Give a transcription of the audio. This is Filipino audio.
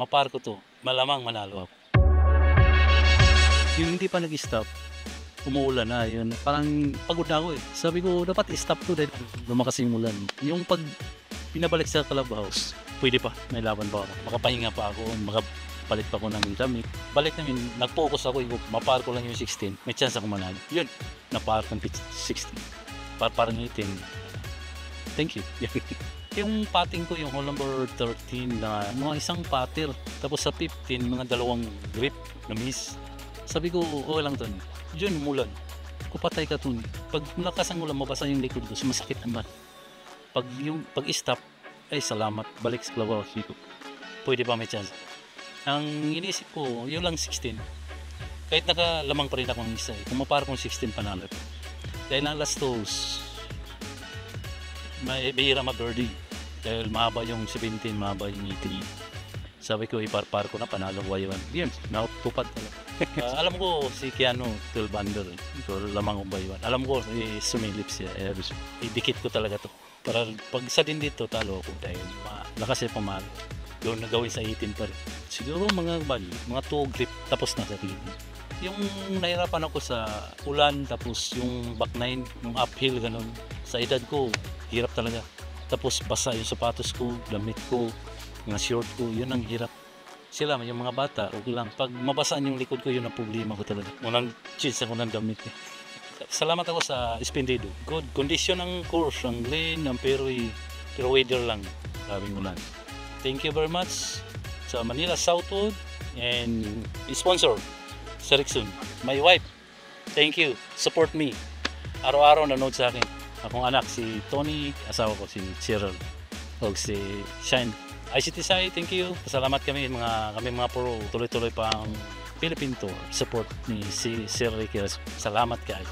mapar ko to, malamang manalo ako. Yung hindi pa nag-stop, umuulan na yun. Parang pagod na ako eh. Sabi ko, dapat i-stop to dahil lumakas yung ulan. Yung pag pinabalik sa clubhouse, pwede pa, may laban pa ako. Makapahinga pa ako, makapalit pa ako ng damit. Balik namin, nag-focus ako, yung mapar ko lang yung 16, may chance ako manalo. Yun, napar ko ng 16. Parang 18. Thank you. Yung patting ko, yung hole number 13 na mga isang patter. Tapos sa 15, mga dalawang grip na miss. Sabi ko, okay lang dun. Diyan umulan. Kupatay ka dun. Pag malakas ang ulan, mabasa yung likod ko, sumasakit naman. Pag-stop, ay salamat, balik sa clubhouse dito. Pwede pa may chance. Ang inisip ko, yun lang 16. Kahit nakalamang pa rin ako ng isa. Kung mapara kong 16 panalo. Dahil ang last toes, may bihira ma-birdie. Dahil mahaba yung 17, mahaba yung 18. Sabi ko, iparpar ko na, panalo ko yun. Yan, nakatupad talaga. Alam ko si Keanu Tilbander, so lamang ko ba yun. Alam ko, sumilip siya. Idikit ko talaga to. Para pag sa din dito, talo ako dahil lakas siya pamalo. Doon nagawin sa 18 pa rin. Siguro mga 2 grip, tapos na sa tingin. Yung nahirapan ako sa ulan, tapos yung back 9, yung uphill, ganun. Sa edad ko, hirap talaga. Tapos basa yung sapatos ko, damit ko, mga short ko, yun ang hirap. Sila, yung mga bata, okay lang. Pag mabasaan yung likod ko, yun ang problema ko talaga. Unang chance ako ng damit. Salamat ako sa Espindido. Good condition ang course, ang lane, ang pero weather lang. Sabing ulan. Thank you very much sa Manila Southwood and sponsor, Sir Rickson. My wife, thank you. Support me. Araw-araw nanood sa akin. Akong anak, si Tony, asawa ko, si Cheryl. O si Shine. ICTSI, thank you. Salamat kami mga pro. Tuloy-tuloy pa ang Philippine Tour. Support ni si Sir Ricky. Salamat kayo.